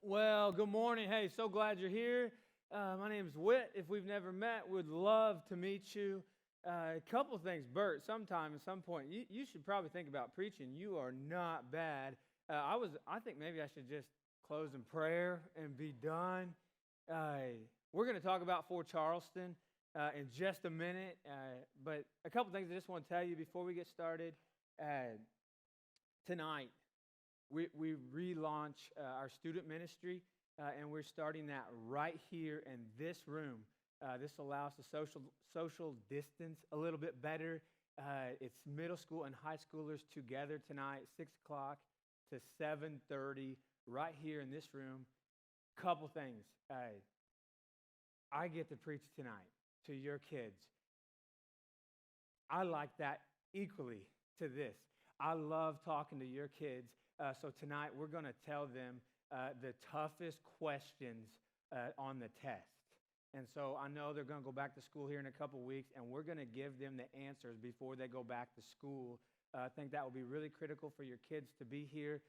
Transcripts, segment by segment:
Well, good morning. Hey, so glad you're here. My name's Whit. If we've never met, would love to meet you. A couple things, Bert. Sometime, at some point, you should probably think about preaching. You are not bad. I think maybe I should just close in prayer and be done. We're going to talk about for Charleston in just a minute. But a couple things I just want to tell you before we get started. Tonight, we relaunch our student ministry, and we're starting that right here in this room. This allows the social distance a little bit better. It's middle school and high schoolers together tonight, 6 o'clock to 7:30, right here in this room. Couple things. I get to preach tonight to your kids. I like that equally to this. I love talking to your kids. So tonight we're going to tell them the toughest questions on the test. And so I know they're going to go back to school here in a couple weeks, and we're going to give them the answers before they go back to school. I think that will be really critical for your kids to be here.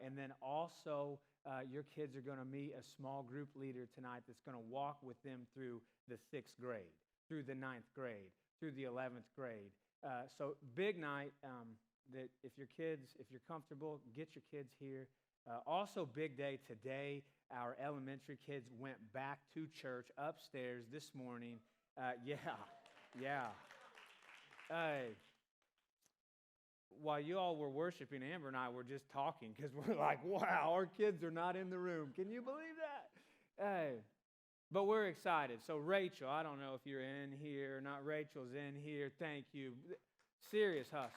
And then also your kids are going to meet a small group leader tonight that's going to walk with them through the 6th grade, through the 9th grade, through the 11th grade. So big night. That if you're comfortable, get your kids here. Also, big day today. Our elementary kids went back to church upstairs this morning. Yeah. While you all were worshiping, Amber and I were just talking because we're like, wow, our kids are not in the room. Can you believe that? But we're excited. So Rachel, I don't know if you're in here or not. Rachel's in here. Thank you. Serious hustle.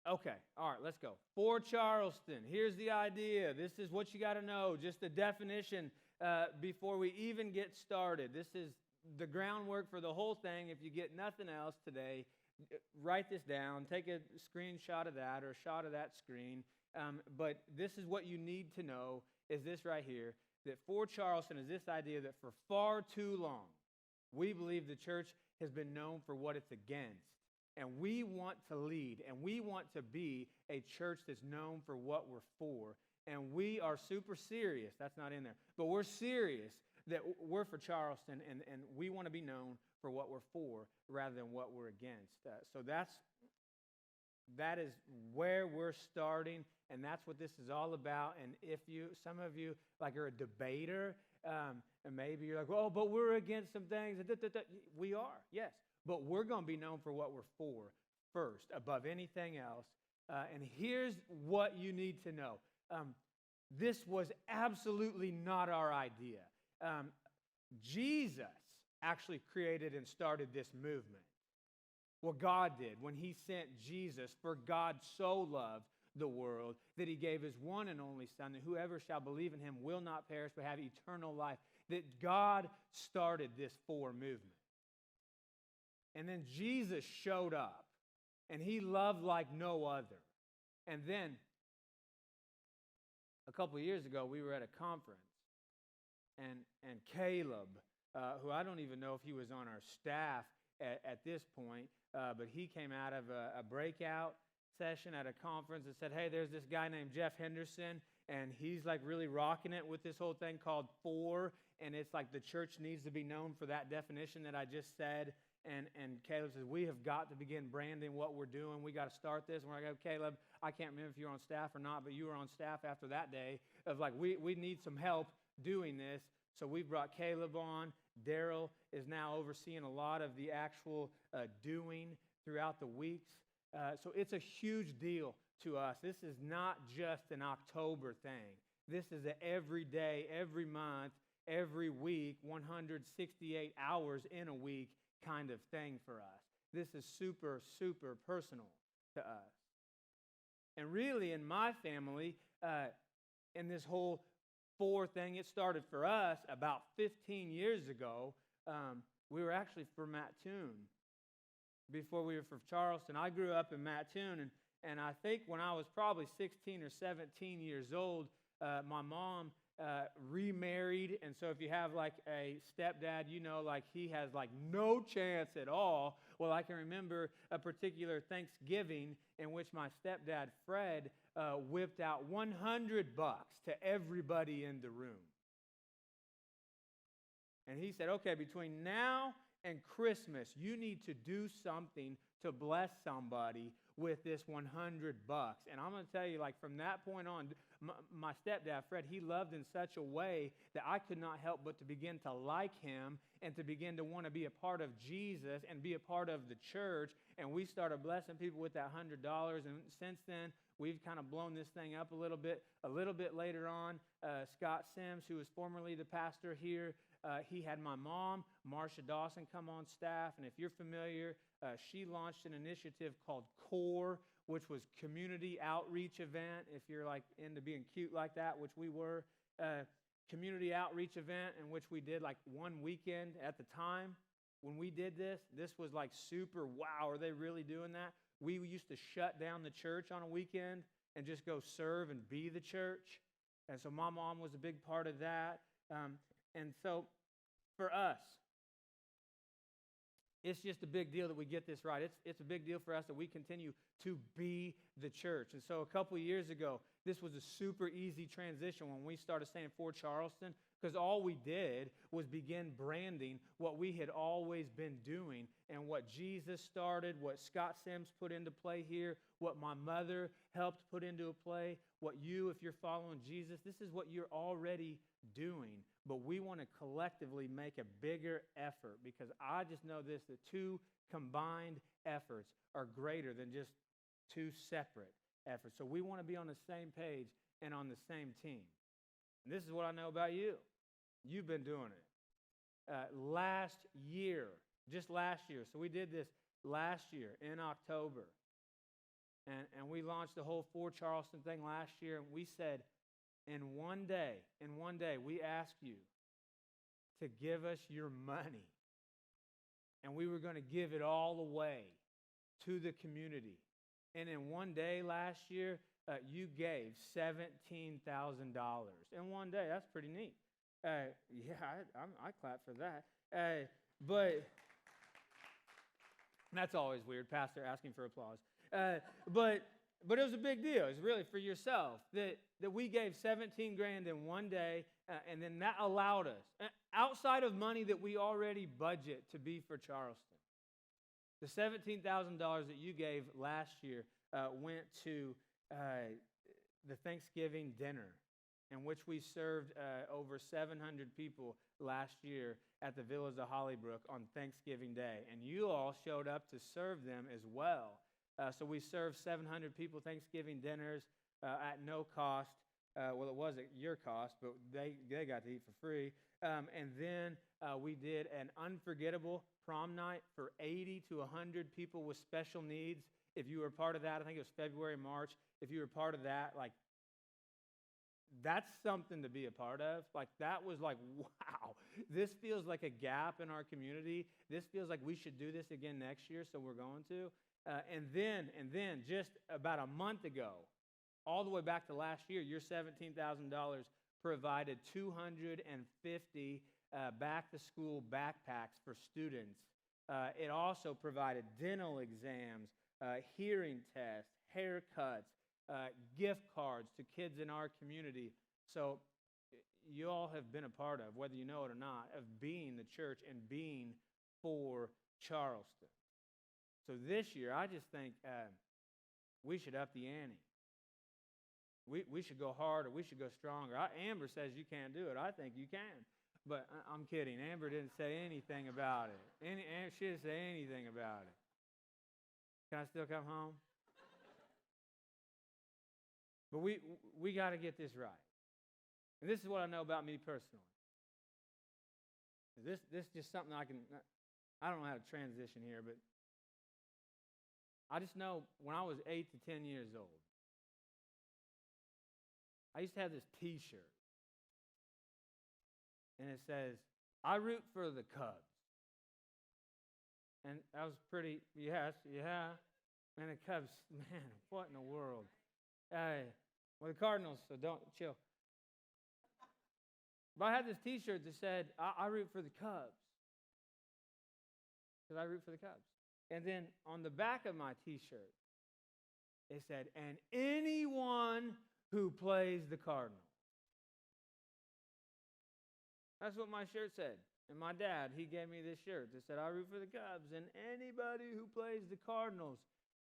Okay, all right, let's go. For Charleston, here's the idea. This is what you got to know, just the definition before we even get started. This is the groundwork for the whole thing. If you get nothing else today, write this down. Take a screenshot of that or a shot of that screen. But this is what you need to know, is this right here, that for Charleston is this idea that for far too long, we believe the church has been known for what it's against. And we want to lead, and we want to be a church that's known for what we're for. And we are super serious. That's not in there. But we're serious that we're for Charleston, and we want to be known for what we're for rather than what we're against. So that is where we're starting, and that's what this is all about. And if some of you like are a debater, and maybe you're like, oh, but we're against some things. We are, yes. But we're going to be known for what we're for first, above anything else. And here's what you need to know. This was absolutely not our idea. Jesus actually created and started this movement. Well, God did when he sent Jesus, for God so loved the world that he gave his one and only Son, that whoever shall believe in him will not perish but have eternal life. That God started this for movement. And then Jesus showed up, and he loved like no other. And then, a couple of years ago, we were at a conference, and Caleb, who I don't even know if he was on our staff at this point, but he came out of a breakout session at a conference and said, hey, there's this guy named Jeff Henderson, and he's like really rocking it with this whole thing called for, and it's like the church needs to be known for that definition that I just said. And Caleb says, we have got to begin branding what we're doing. We got to start this. And we're like, Caleb, I can't remember if you're on staff or not, but you were on staff after that day of like, we need some help doing this. So we brought Caleb on. Daryl is now overseeing a lot of the actual doing throughout the weeks. So it's a huge deal to us. This is not just an October thing. This is an every day, every month, every week, 168 hours in a week kind of thing for us. This is super, super personal to us. And really, in my family, in this whole for thing, it started for us about 15 years ago. We were actually from Mattoon before we were from Charleston. I grew up in Mattoon, and I think when I was probably 16 or 17 years old, my mom remarried. And so if you have like a stepdad, you know, like he has like no chance at all. Well, I can remember a particular Thanksgiving in which my stepdad, Fred, whipped out $100 to everybody in the room. And he said, okay, between now and Christmas, you need to do something to bless somebody with this $100. And I'm going to tell you, like from that point on, my stepdad, Fred, he loved in such a way that I could not help but to begin to like him and to begin to want to be a part of Jesus and be a part of the church. And we started blessing people with that $100. And since then, we've kind of blown this thing up a little bit. A little bit later on, Scott Sims, who was formerly the pastor here, he had my mom, Marcia Dawson, come on staff. And if you're familiar, she launched an initiative called CORE, which was Community Outreach Event. If you're like into being cute like that, which we were, community outreach event in which we did like one weekend at the time. When we did this was like super, wow, are they really doing that? We used to shut down the church on a weekend and just go serve and be the church. And so my mom was a big part of that. And so for us, it's just a big deal that we get this right. It's a big deal for us that we continue to be the church. And so a couple of years ago, this was a super easy transition when we started saying for Charleston, because all we did was begin branding what we had always been doing and what Jesus started, what Scott Sims put into play here, what my mother helped put into play, what you, if you're following Jesus, this is what you're already doing. But we want to collectively make a bigger effort because I just know this, that two combined efforts are greater than just two separate efforts. So we want to be on the same page and on the same team. And this is what I know about you. You've been doing it. Last year, just last year. So we did this last year in October. And we launched the whole For Charleston thing last year. And we said, in one day, we ask you to give us your money. And we were going to give it all away to the community. And in one day last year, you gave $17,000. In one day, that's pretty neat. I clap for that. But that's always weird, pastor asking for applause. But it was a big deal. It's really for yourself that we gave $17,000 in one day, and then that allowed us, outside of money that we already budget to be for Charleston. The $17,000 that you gave last year went to the Thanksgiving dinner, in which we served over 700 people last year at the Villas of Hollybrook on Thanksgiving Day. And you all showed up to serve them as well. So we served 700 people Thanksgiving dinners at no cost. Well, it was at your cost, but they got to eat for free. And then we did an unforgettable prom night for 80 to 100 people with special needs. If you were part of that, I think it was February, March. If you were part of that, like, that's something to be a part of. Like, that was like, wow, this feels like a gap in our community. This feels like we should do this again next year, so we're going to. And then just about a month ago, all the way back to last year, your $17,000 provided 250 back-to-school backpacks for students. It also provided dental exams, hearing tests, haircuts, gift cards to kids in our community. So you all have been a part of, whether you know it or not, of being the church and being for Charleston. So this year, I just think we should up the ante. We should go harder. We should go stronger. Amber says you can't do it. I think you can. But I'm kidding. Amber didn't say anything about it. She didn't say anything about it. Can I still come home? But we got to get this right. And this is what I know about me personally. This is just something I don't know how to transition here, but I just know when I was 8 to 10 years old, I used to have this T-shirt. And it says, I root for the Cubs. And I was pretty, yes, yeah. Man, the Cubs, man, what in the world? Well, the Cardinals, so don't, chill. But I had this T-shirt that said, I root for the Cubs. Because I root for the Cubs. And then on the back of my T-shirt, it said, and anyone who plays the Cardinals. That's what my shirt said. And my dad, he gave me this shirt that said, I root for the Cubs and anybody who plays the Cardinals.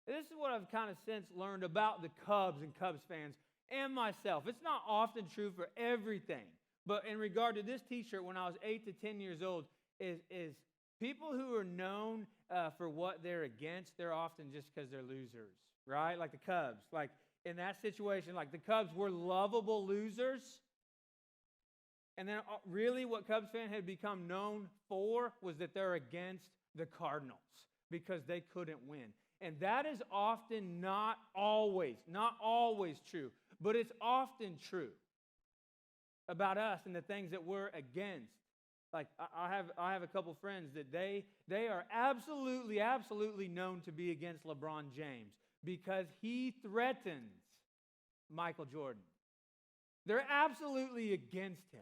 This is what I've kind of since learned about the Cubs and Cubs fans and myself. It's not often true for everything. But in regard to this T-shirt, when I was 8 to 10 years old, is people who are known for what they're against, they're often just because they're losers, right? Like the Cubs. Like in that situation, like the Cubs were lovable losers. And then really what Cubs fans had become known for was that they're against the Cardinals because they couldn't win. And that is often not always true, but it's often true about us and the things that we're against. Like I have a couple friends that they are absolutely known to be against LeBron James because he threatens Michael Jordan. They're absolutely against him.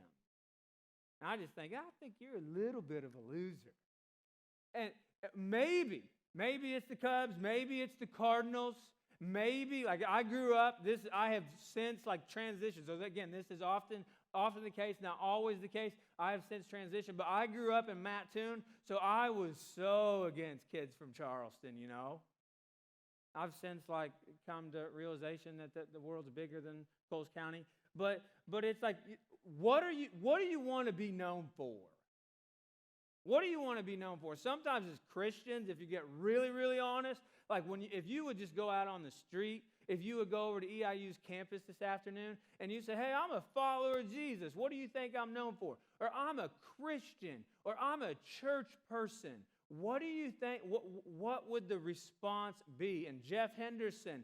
And I just think you're a little bit of a loser. And maybe it's the Cubs, maybe it's the Cardinals, maybe, like I grew up, I have since like transitioned. So again, this is often the case, not always the case. I have since transitioned, but I grew up in Mattoon, so I was so against kids from Charleston, you know. I've since like come to realization that the world's bigger than Coles County. But it's like, what do you want to be known for? What do you want to be known for? Sometimes as Christians, if you get really, really honest, like if you would just go out on the street, if you would go over to EIU's campus this afternoon and you say, hey, I'm a follower of Jesus. What do you think I'm known for? Or I'm a Christian, or I'm a church person. What do you think? What would the response be? And Jeff Henderson,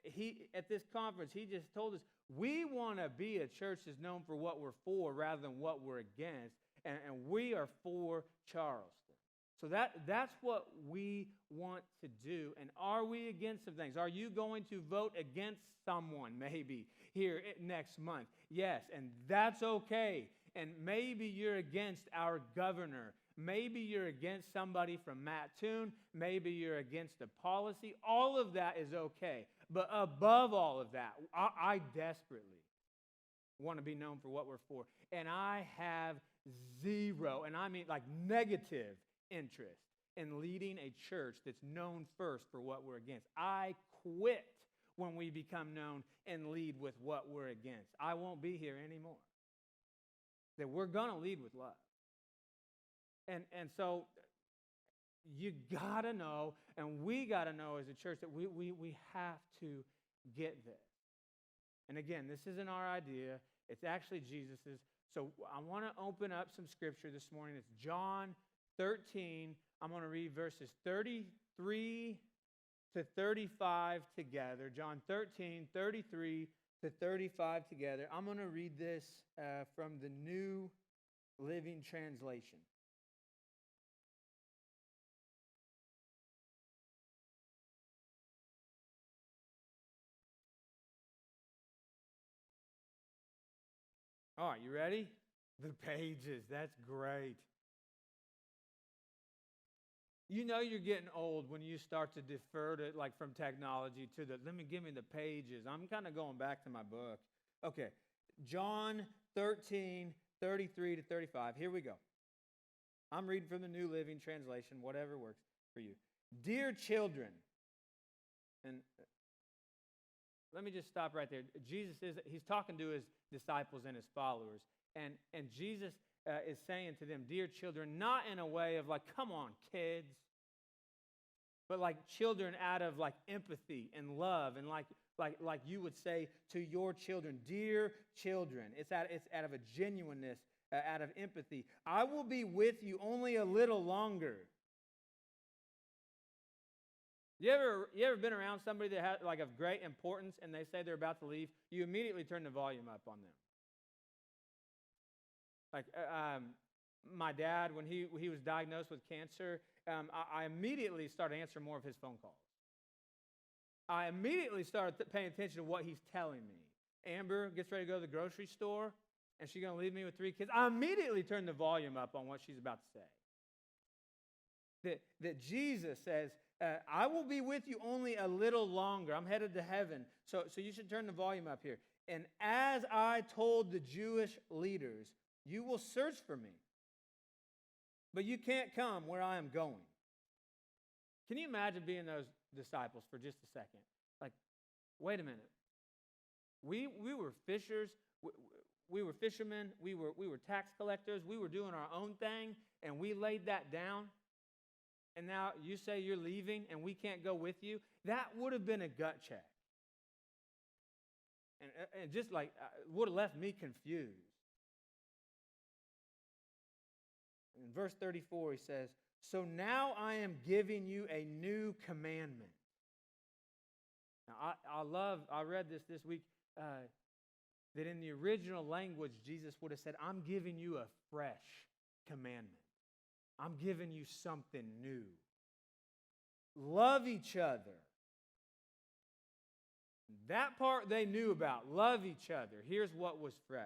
he at this conference, he just told us, we want to be a church that's known for what we're for rather than what we're against. And we are for Charleston. So that's what we want to do. And are we against some things? Are you going to vote against someone maybe here next month? Yes, and that's okay. And maybe you're against our governor. Maybe you're against somebody from Mattoon. Maybe you're against a policy. All of that is okay. But above all of that, I desperately want to be known for what we're for. And I have zero, and I mean like negative interest in leading a church that's known first for what we're against. I quit when we become known and lead with what we're against. I won't be here anymore. That we're going to lead with love. And so you got to know, and we got to know as a church that we have to get this. And again, this isn't our idea. It's actually Jesus's. So I want to open up some scripture this morning. It's John 13. I'm going to read verses 33 to 35 together. John 13, 33 to 35 together. I'm going to read this from the New Living Translation. All right, you ready? The pages, that's great. You know you're getting old when you start to defer to, like, from technology to give me the pages. I'm kind of going back to my book. Okay, John 13, 33 to 35. Here we go. I'm reading from the New Living Translation, whatever works for you. Dear children, and let me just stop right there. He's talking to his disciples and his followers. And Jesus is saying to them, dear children, not in a way of like, come on, kids, but like children out of like empathy and love and like you would say to your children, dear children. It's out of a genuineness, out of empathy. I will be with you only a little longer. You ever been around somebody that has like of great importance and they say they're about to leave? You immediately turn the volume up on them. Like my dad, when he was diagnosed with cancer, I immediately started answering more of his phone calls. I immediately started paying attention to what he's telling me. Amber gets ready to go to the grocery store, and she's going to leave me with 3 kids. I immediately turn the volume up on what she's about to say. That Jesus says, I will be with you only a little longer. I'm headed to heaven. So you should turn the volume up here. And as I told the Jewish leaders, you will search for me, but you can't come where I am going. Can you imagine being those disciples for just a second? Like, wait a minute. We were fishers. We were fishermen. We were tax collectors. We were doing our own thing, and we laid that down. And now you say you're leaving, and we can't go with you? That would have been a gut check. And just like, would have left me confused. In verse 34, he says, so now I am giving you a new commandment. Now, I read this week, that in the original language, Jesus would have said, I'm giving you a fresh commandment. I'm giving you something new. Love each other. That part they knew about. Love each other. Here's what was fresh.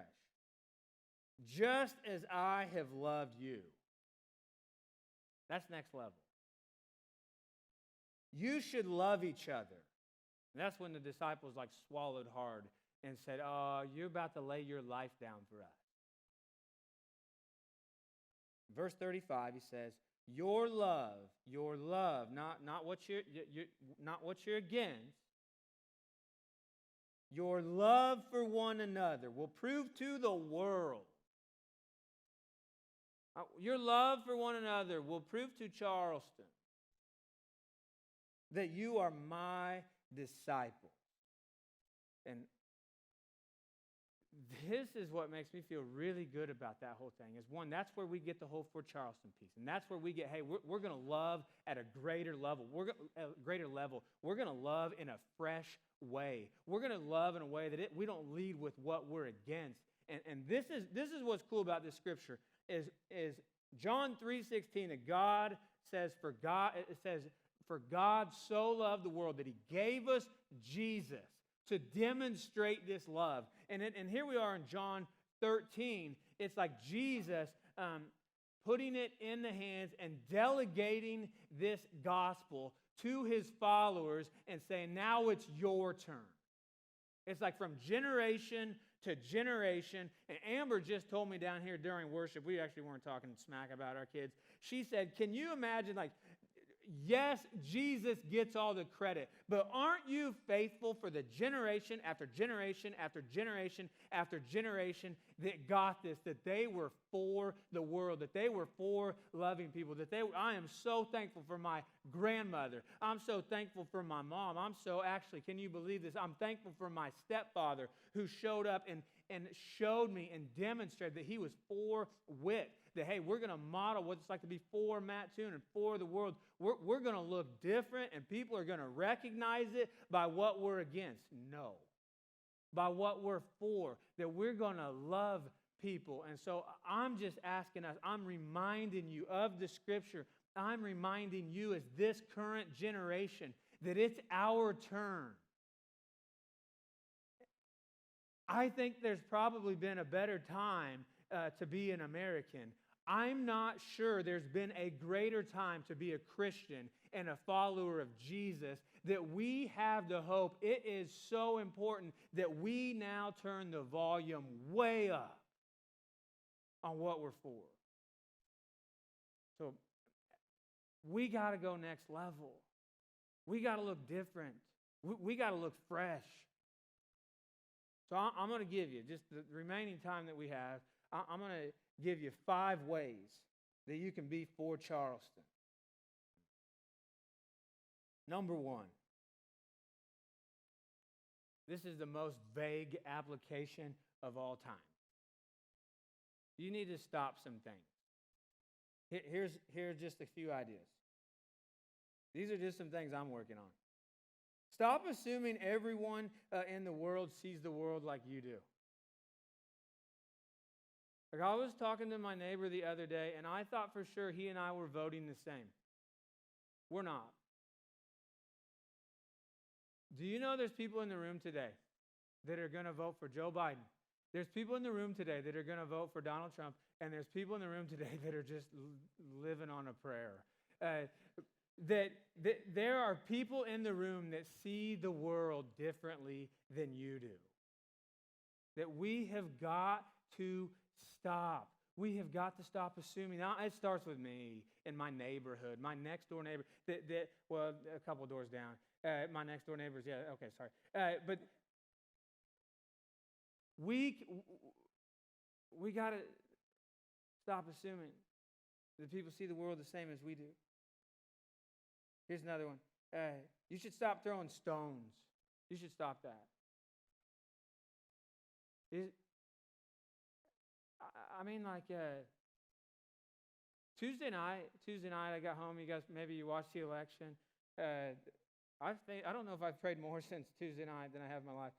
Just as I have loved you. That's next level. You should love each other. And that's when the disciples swallowed hard and said, oh, you're about to lay your life down for us. Verse 35, he says, your love, not what you're against. Your love for one another will prove to the world. Your love for one another will prove to Charleston that you are my disciple. And this is what makes me feel really good about that whole thing. Is one, that's where we get the whole for Charleston piece. And that's where we get, hey, we're going to love at a greater level. We're going to love in a fresh way. We're going to love in a way that we don't lead with what we're against. And this is what's cool about this scripture is John 3:16, that God says, for God so loved the world that he gave us Jesus to demonstrate this love. And here we are in John 13. It's like Jesus putting it in the hands and delegating this gospel to his followers and saying, now it's your turn. It's like from generation to generation. And Amber just told me down here during worship, we actually weren't talking smack about our kids. She said, can you imagine, yes, Jesus gets all the credit, but aren't you faithful for the generation after generation after generation after generation that got this, that they were for the world, that they were for loving people, I am so thankful for my grandmother. I'm so thankful for my mom. Can you believe this? I'm thankful for my stepfather who showed up and showed me and demonstrated that he was for wit. That, hey, we're going to model what it's like to be for Matt Toon and for the world. We're going to look different, and people are going to recognize it by what we're against. No. By what we're for. That we're going to love people. And so I'm just asking us, I'm reminding you of the scripture. I'm reminding you as this current generation that it's our turn. I think there's probably been a better time to be an American. I'm not sure there's been a greater time to be a Christian and a follower of Jesus, that we have the hope. It is so important that we now turn the volume way up on what we're for. So we got to go next level. We got to look different. We got to look fresh. So I'm going to give you, just the remaining time that we have, I'm going to give you 5 ways that you can be for Charleston. Number 1. This is the most vague application of all time. You need to stop some things. Here's just a few ideas. These are just some things I'm working on. Stop assuming everyone in the world sees the world like you do. I was talking to my neighbor the other day, and I thought for sure he and I were voting the same. We're not. Do you know there's people in the room today that are going to vote for Joe Biden? There's people in the room today that are going to vote for Donald Trump, and there's people in the room today that are just living on a prayer. That there are people in the room that see the world differently than you do. That we have got to stop. We have got to stop assuming. Now, it starts with me in my neighborhood, my next door neighbor. Well, a couple doors down. My next door neighbors, yeah, okay, sorry. But we got to stop assuming that people see the world the same as we do. Here's another one. You should stop throwing stones. You should stop that. Tuesday night I got home. You guys, maybe you watched the election. I don't know if I've prayed more since Tuesday night than I have in my life.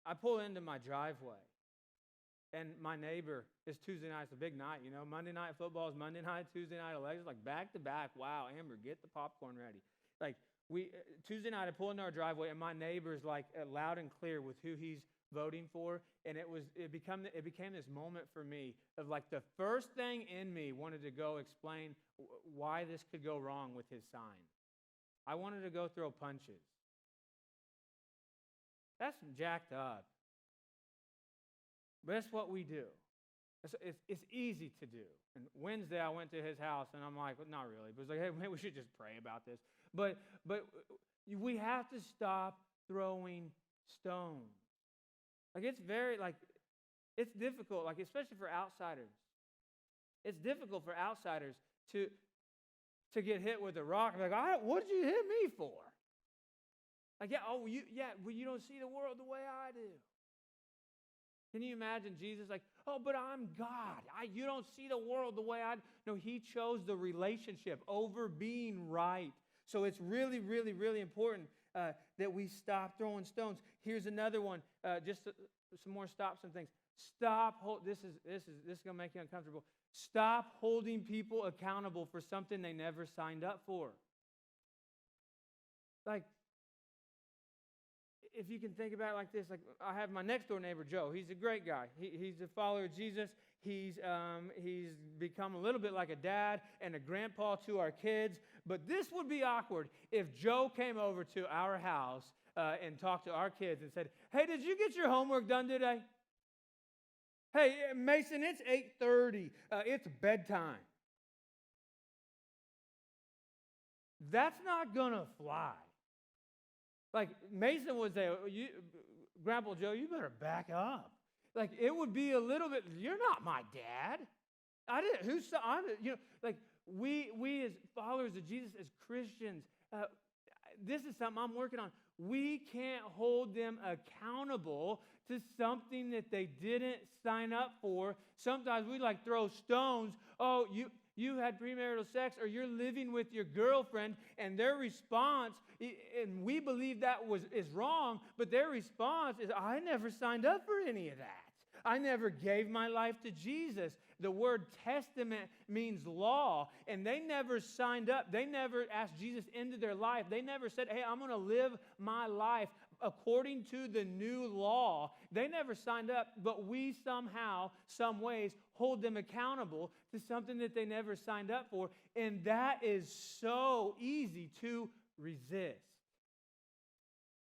I pull into my driveway, and my neighbor, it's Tuesday night. It's a big night, you know. Monday night football is Monday night. Tuesday night elections, like back to back. Wow, Amber, get the popcorn ready. Like Tuesday night, I pull into our driveway, and my neighbor's like loud and clear with who he's voting for, and it became this moment for me of like the first thing in me wanted to go explain why this could go wrong with his sign. I wanted to go throw punches. That's jacked up. But that's what we do. It's easy to do. And Wednesday I went to his house, and I'm like, well, not really. But it's like, hey, maybe we should just pray about this. But we have to stop throwing stones. Like it's difficult, like especially for outsiders. It's difficult for outsiders to get hit with a rock. Like, what did you hit me for? Like, you don't see the world the way I do. Can you imagine Jesus like, oh, but I'm God. You don't see the world the way I do. No, he chose the relationship over being right. So it's really, really, really important that we stop throwing stones. Here's another one. Some more stops and things. This is going to make you uncomfortable. Stop holding people accountable for something they never signed up for. Like, if you can think about it like this, like I have my next door neighbor, Joe. He's a great guy. He's a follower of Jesus. He's become a little bit like a dad and a grandpa to our kids. But this would be awkward if Joe came over to our house and talked to our kids and said, hey, did you get your homework done today? Hey, Mason, it's 8:30. It's bedtime. That's not going to fly. Like Mason would say, Grandpa Joe, you better back up. Like it would be a little bit, you're not my dad. We as followers of Jesus, as Christians, this is something I'm working on. We can't hold them accountable to something that they didn't sign up for. Sometimes we like throw stones. Oh, you had premarital sex, or you're living with your girlfriend, and their response, and we believe that is wrong, but their response is, I never signed up for any of that. I never gave my life to Jesus. The word testament means law, and they never signed up. They never asked Jesus into their life. They never said, hey, I'm going to live my life according to the new law. They never signed up, but we somehow, some ways, hold them accountable to something that they never signed up for, and that is so easy to resist.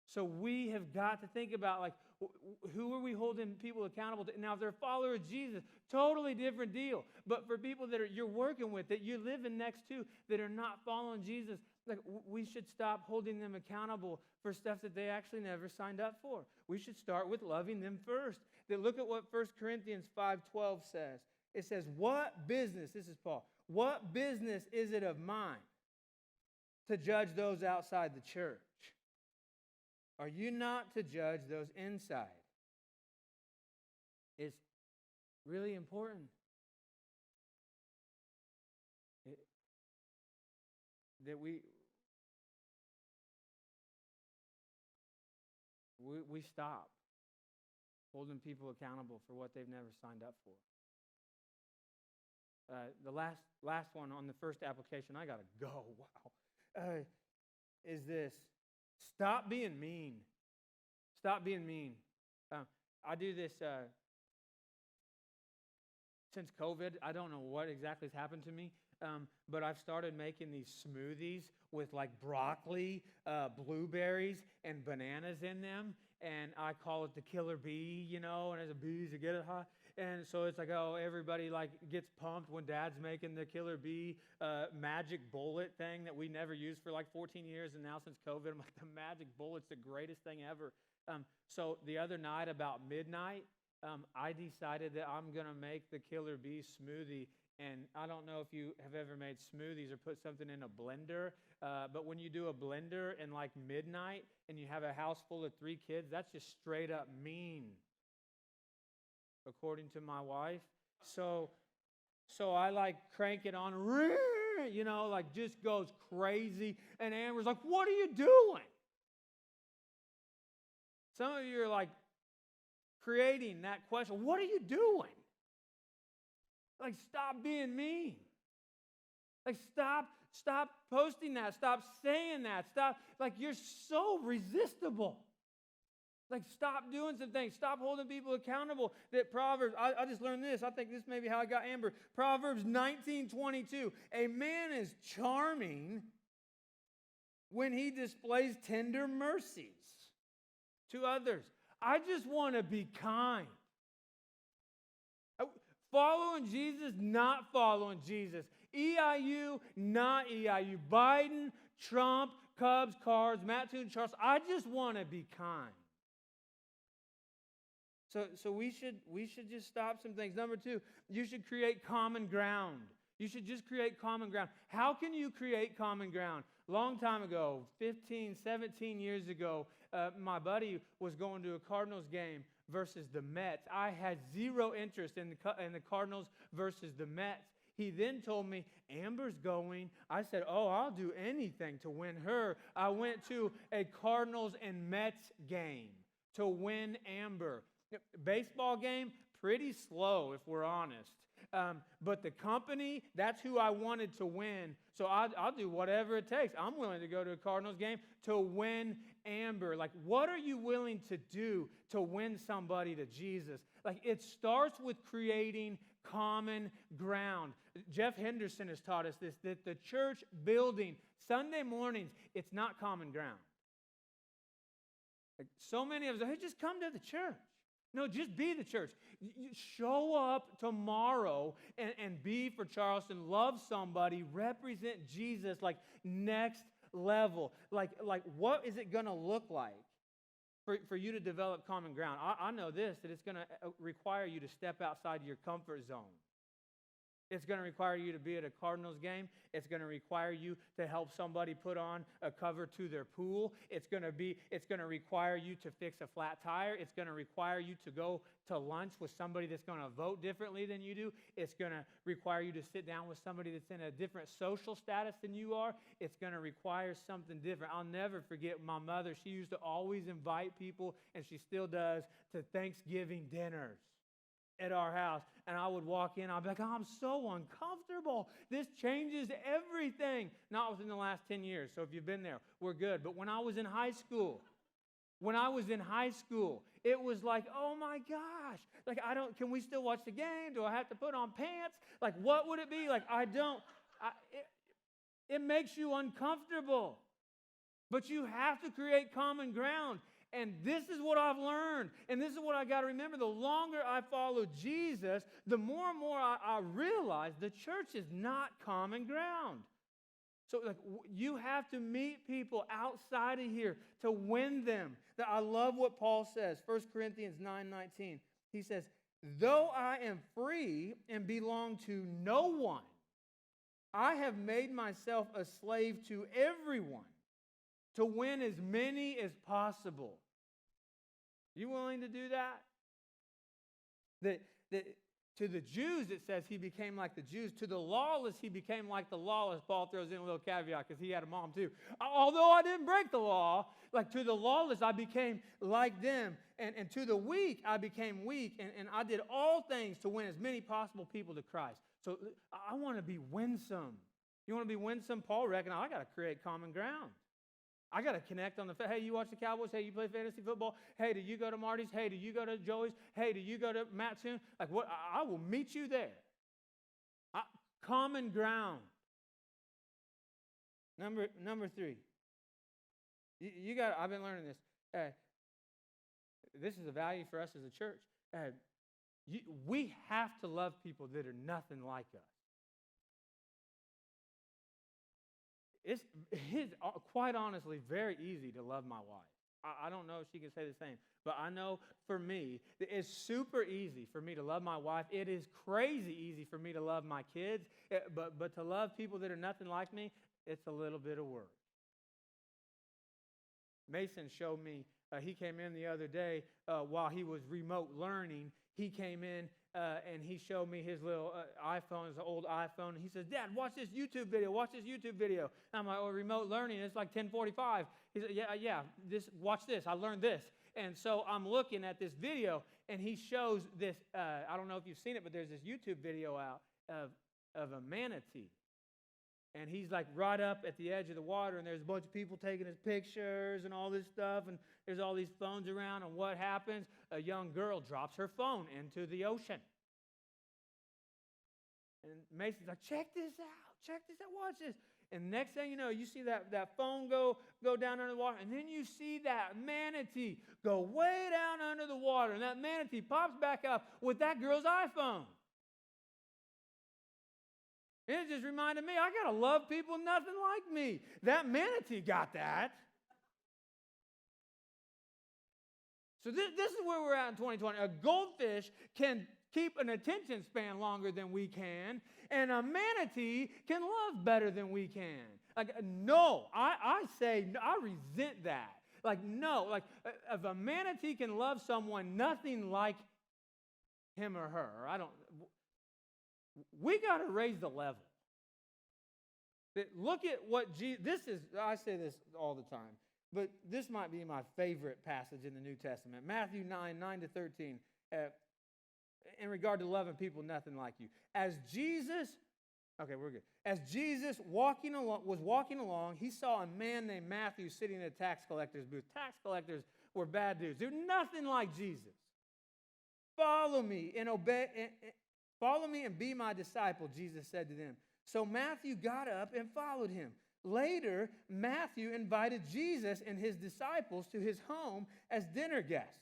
So we have got to think about, like, who are we holding people accountable to? Now, if they're followers of Jesus, totally different deal. But for people that you're working with, that you're living next to, that are not following Jesus, like we should stop holding them accountable for stuff that they actually never signed up for. We should start with loving them first. Then look at what 1 Corinthians 5:12 says. It says, what business, this is Paul, what business is it of mine to judge those outside the church? Are you not to judge those inside? It's really important. That we stop holding people accountable for what they've never signed up for. The last one on the first application, I got to go, wow, is this. Stop being mean. Stop being mean. I do this since COVID. I don't know what exactly has happened to me, but I've started making these smoothies with like broccoli, blueberries, and bananas in them. And I call it the killer bee, and as a bees to get it high. And so it's like, oh, everybody like gets pumped when Dad's making the killer bee magic bullet thing that we never used for like 14 years. And now since COVID, I'm like, the magic bullet's the greatest thing ever. So the other night about midnight, I decided that I'm going to make the killer bee smoothie. And I don't know if you have ever made smoothies or put something in a blender, but when you do a blender in like midnight and you have a house full of 3 kids, that's just straight up mean, according to my wife. So I like crank it on, like just goes crazy. And Amber's like, what are you doing? Some of you are like creating that question, what are you doing? Like, stop being mean. Like, stop posting that. Stop saying that. Like, you're so resistible. Like, stop doing some things. Stop holding people accountable. That Proverbs, I just learned this. I think this may be how I got Amber. Proverbs 19:22. A man is charming when he displays tender mercies to others. I just want to be kind. Following Jesus, not following Jesus. EIU, not EIU. Biden, Trump, Cubs, Cards, Matt Toon, Charleston. I just want to be kind. So we should just stop some things. Number 2, you should create common ground. You should just create common ground. How can you create common ground? Long time ago, 15, 17 years ago, my buddy was going to a Cardinals game versus the Mets. I had zero interest in the Cardinals versus the Mets. He then told me, Amber's going. I said, oh, I'll do anything to win her. I went to a Cardinals and Mets game to win Amber. Baseball game, pretty slow if we're honest. But the company, that's who I wanted to win. So I'll do whatever it takes. I'm willing to go to a Cardinals game to win Amber. Like, what are you willing to do to win somebody to Jesus? Like, it starts with creating common ground. Jeff Henderson has taught us this, that the church building, Sunday mornings, it's not common ground. Like, so many of us, hey, just come to the church. No, just be the church. You show up tomorrow and be for Charleston. Love somebody. Represent Jesus like next level. Like what is it going to look like for you to develop common ground? I know this, that it's going to require you to step outside your comfort zone. It's going to require you to be at a Cardinals game. It's going to require you to help somebody put on a cover to their pool. It's going to require you to fix a flat tire. It's going to require you to go to lunch with somebody that's going to vote differently than you do. It's going to require you to sit down with somebody that's in a different social status than you are. It's going to require something different. I'll never forget my mother. She used to always invite people, and she still does, to Thanksgiving dinners at our house. And I would walk in, I'd be like, oh, I'm so uncomfortable. This changes everything. Not within the last 10 years. So if you've been there, we're good. But when I was in high school, it was like, oh my gosh. Like, can we still watch the game? Do I have to put on pants? Like, what would it be? Like, it makes you uncomfortable. But you have to create common ground. And this is what I've learned. And this is what I got to remember. The longer I follow Jesus, the more and more I realize the church is not common ground. So you have to meet people outside of here to win them. I love what Paul says, 1 Corinthians 9:19. He says, though I am free and belong to no one, I have made myself a slave to everyone, to win as many as possible. You willing to do that? To the Jews, it says he became like the Jews. To the lawless, he became like the lawless. Paul throws in a little caveat because he had a mom too. Although I didn't break the law, like to the lawless, I became like them. And to the weak, I became weak. And I did all things to win as many possible people to Christ. So I want to be winsome. You want to be winsome? Paul reckoned, I got to create common ground. I got to connect on the, hey, you watch the Cowboys? Hey, you play fantasy football? Hey, do you go to Marty's? Hey, do you go to Joey's? Hey, do you go to Matsoon? Like, what? I will meet you there. Common ground. Number 3. You got. I've been learning this. This is a value for us as a church. We have to love people that are nothing like us. It's quite honestly very easy to love my wife. I don't know if she can say the same, but I know for me, it's super easy for me to love my wife. It is crazy easy for me to love my kids, but to love people that are nothing like me, it's a little bit of work. Mason showed me, he came in the other day while he was remote learning. He came in and he showed me his little iPhone, his old iPhone. And he says, Dad, watch this YouTube video. Watch this YouTube video. And I'm like, oh, remote learning, it's like 10:45. He said, yeah, watch this. I learned this. And so I'm looking at this video, and he shows this, I don't know if you've seen it, but there's this YouTube video out of a manatee. And he's like right up at the edge of the water, and there's a bunch of people taking his pictures and all this stuff, and there's all these phones around, and what happens? A young girl drops her phone into the ocean. And Mason's like, check this out, watch this. And next thing you know, you see that phone go down under the water, and then you see that manatee go way down under the water, and that manatee pops back up with that girl's iPhone. It just reminded me, I got to love people nothing like me. That manatee got that. So this is where we're at in 2020. A goldfish can keep an attention span longer than we can, and a manatee can love better than we can. Like, no, I say, I resent that. Like, no, like, if a manatee can love someone nothing like him or her, we got to raise the level. Look at what this is. I say this all the time, but this might be my favorite passage in the New Testament. Matthew 9:9-13, in regard to loving people nothing like you. As Jesus was walking along, he saw a man named Matthew sitting in a tax collector's booth. Tax collectors were bad dudes. They're nothing like Jesus. Follow me and be my disciple, Jesus said to them. So Matthew got up and followed him. Later, Matthew invited Jesus and his disciples to his home as dinner guests.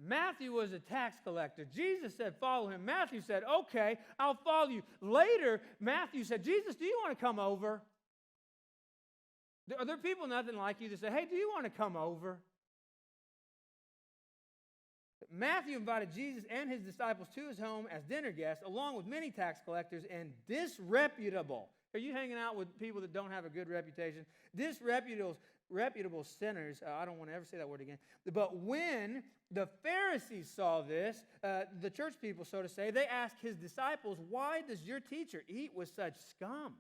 Matthew was a tax collector. Jesus said, follow him. Matthew said, okay, I'll follow you. Later, Matthew said, Jesus, do you want to come over? Are there people nothing like you that say, hey, do you want to come over? Matthew invited Jesus and his disciples to his home as dinner guests, along with many tax collectors and disreputable. Are you hanging out with people that don't have a good reputation? Disreputable sinners. I don't want to ever say that word again. But when the Pharisees saw this, the church people, so to say, they asked his disciples, why does your teacher eat with such scum?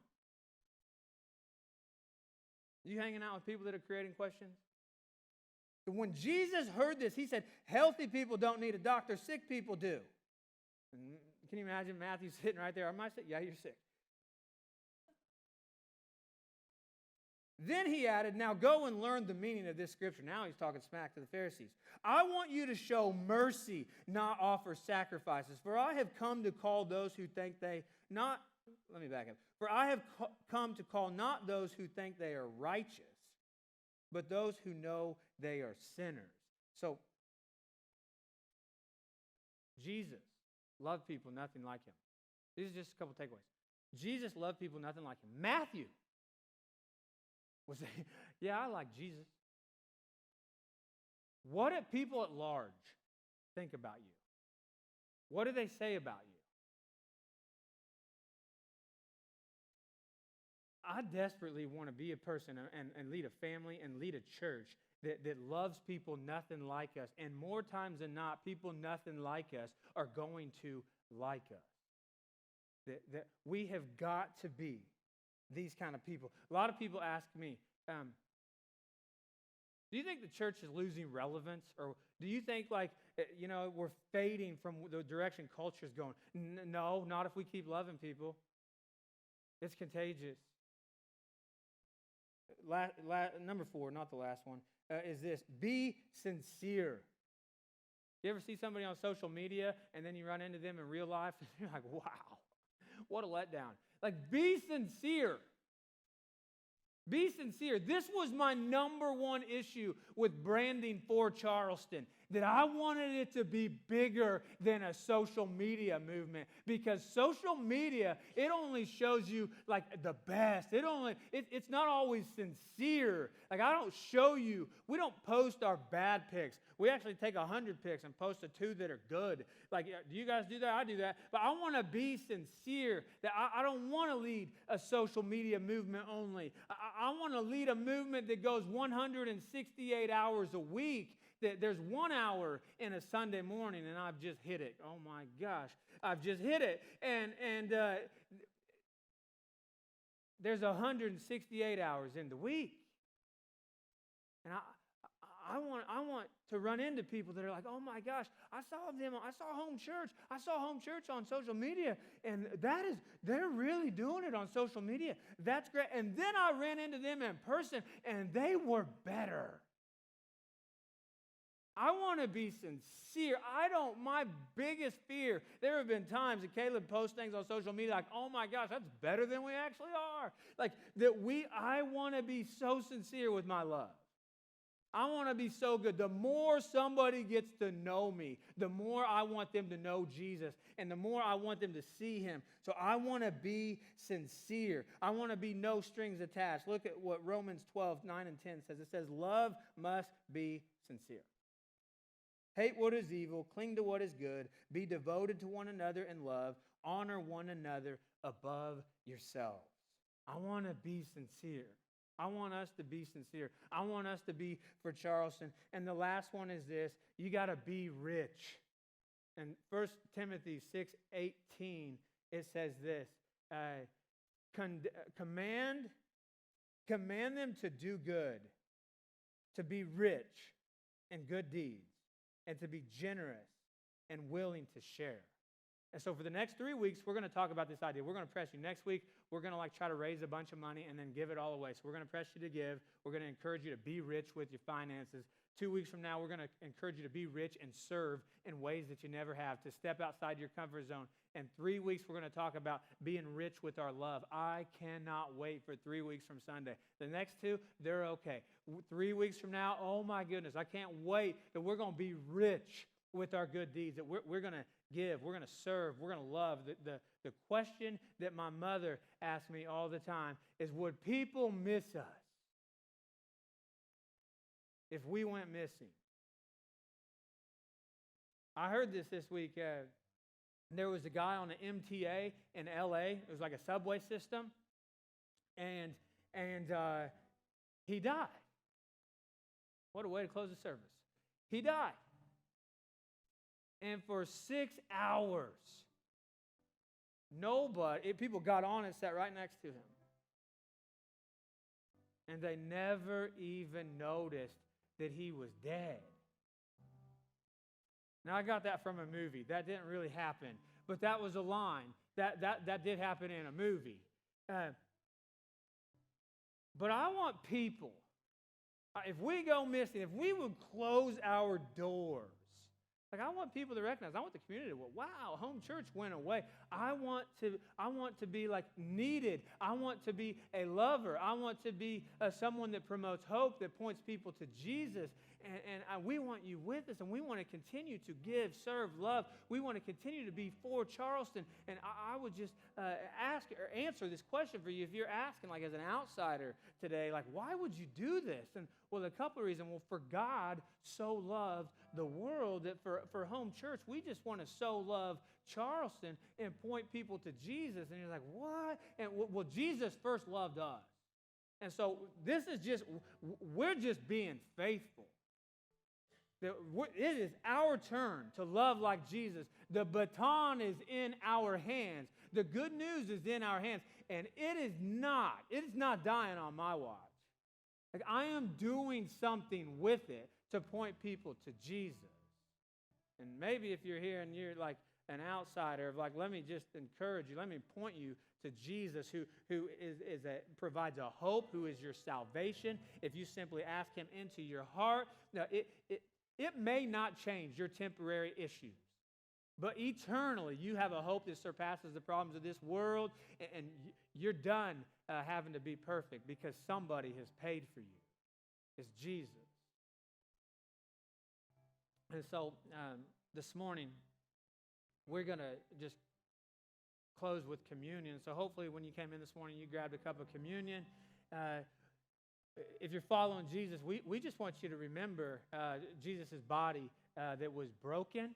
Are you hanging out with people that are creating questions? When Jesus heard this, he said, healthy people don't need a doctor, sick people do. And can you imagine Matthew sitting right there? Am I sick? Yeah, you're sick. Then he added, now go and learn the meaning of this scripture. Now he's talking smack to the Pharisees. I want you to show mercy, not offer sacrifices. For I have come to call those who think they not, let me back up. For I have come to call not those who think they are righteous, but those who know they are sinners. So, Jesus loved people nothing like him. These are just a couple takeaways. Jesus loved people nothing like him. Matthew was saying, yeah, I like Jesus. What do people at large think about you? What do they say about you? I desperately want to be a person and lead a family and lead a church that loves people nothing like us. And more times than not, people nothing like us are going to like us. That we have got to be these kind of people. A lot of people ask me, do you think the church is losing relevance? Or do you think we're fading from the direction culture is going? No, not if we keep loving people. It's contagious. Number 4, not the last one, is this. Be sincere. You ever see somebody on social media and then you run into them in real life and you're like, wow, what a letdown. Like, be sincere. Be sincere. This was my number one issue with branding for Charleston, that I wanted it to be bigger than a social media movement, because social media, it only shows you like the best. It's not always sincere. Like, I don't show you, we don't post our bad pics. We actually take 100 pics and post the 2 that are good. Like, do you guys do that? I do that. But I want to be sincere, that I don't want to lead a social media movement only. I want to lead a movement that goes 168 hours a week. That there's 1 hour in a Sunday morning, and I've just hit it. Oh my gosh, I've just hit it. And there's 168 hours in the week. And I want to run into people that are like, oh my gosh, I saw Home Church. I saw Home Church on social media, and they're really doing it on social media. That's great. And then I ran into them in person, and they were better. I want to be sincere. My biggest fear, there have been times that Caleb posts things on social media like, oh my gosh, that's better than we actually are. Like, I want to be so sincere with my love. I want to be so good. The more somebody gets to know me, the more I want them to know Jesus, and the more I want them to see Him. So I want to be sincere. I want to be no strings attached. Look at what Romans 12, 9 and 10 says. It says, love must be sincere. Hate what is evil, cling to what is good, be devoted to one another in love, honor one another above yourselves. I want to be sincere. I want us to be sincere. I want us to be for Charleston. And the last one is this. You got to be rich. In 1 Timothy 6:18, it says this. Command them to do good, to be rich in good deeds, and to be generous and willing to share. And so for the next 3 weeks, we're going to talk about this idea. We're going to press you. Next week, we're going to try to raise a bunch of money and then give it all away. So we're going to press you to give. We're going to encourage you to be rich with your finances. 2 weeks from now, we're going to encourage you to be rich and serve in ways that you never have, to step outside your comfort zone. And 3 weeks, we're going to talk about being rich with our love. I cannot wait for 3 weeks from Sunday. The next 2, they're okay. 3 weeks from now, oh my goodness, I can't wait that we're going to be rich with our good deeds, that we're going to give, we're going to serve, we're going to love. The question that my mother asked me all the time is, would people miss us if we went missing? I heard this week. There was a guy on the MTA in LA. It was like a subway system, and he died. What a way to close the service. He died. And for 6 hours, people got on and sat right next to him. And they never even noticed that he was dead. Now, I got that from a movie. That didn't really happen. But that was a line. That did happen in a movie. But I want people, if we go missing, if we would close our doors, like, I want people to recognize, I want the community to go, wow, Home Church went away. I want to be like needed. I want to be a lover. I want to be someone that promotes hope, that points people to Jesus. And we want you with us, and we want to continue to give, serve, love. We want to continue to be for Charleston. And I would just ask or answer this question for you. If you're asking, like, as an outsider today, like, why would you do this? And well, a couple of reasons. Well, for God so loved the world that for Home Church, we just want to so love Charleston and point people to Jesus. And you're like, what? And well, Jesus first loved us. And so this is we're just being faithful. It is our turn to love like Jesus. The baton is in our hands. The good news is in our hands. And it is not dying on my watch. Like, I am doing something with it to point people to Jesus. And maybe if you're here and you're like an outsider, like, let me just encourage you, let me point you to Jesus, who provides a hope, who is your salvation. If you simply ask him into your heart, now it may not change your temporary issues, but eternally you have a hope that surpasses the problems of this world, and you're done having to be perfect because somebody has paid for you. It's Jesus. And so this morning, we're going to just close with communion. So hopefully when you came in this morning, you grabbed a cup of communion. If you're following Jesus, we just want you to remember Jesus' body that was broken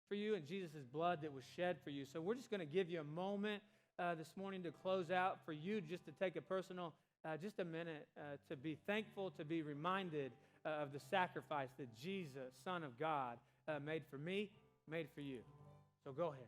for you and Jesus' blood that was shed for you. So we're just going to give you a moment this morning to close out, for you just to take a personal, just a minute to be thankful, to be reminded of the sacrifice that Jesus, Son of God, made for me, made for you. So go ahead.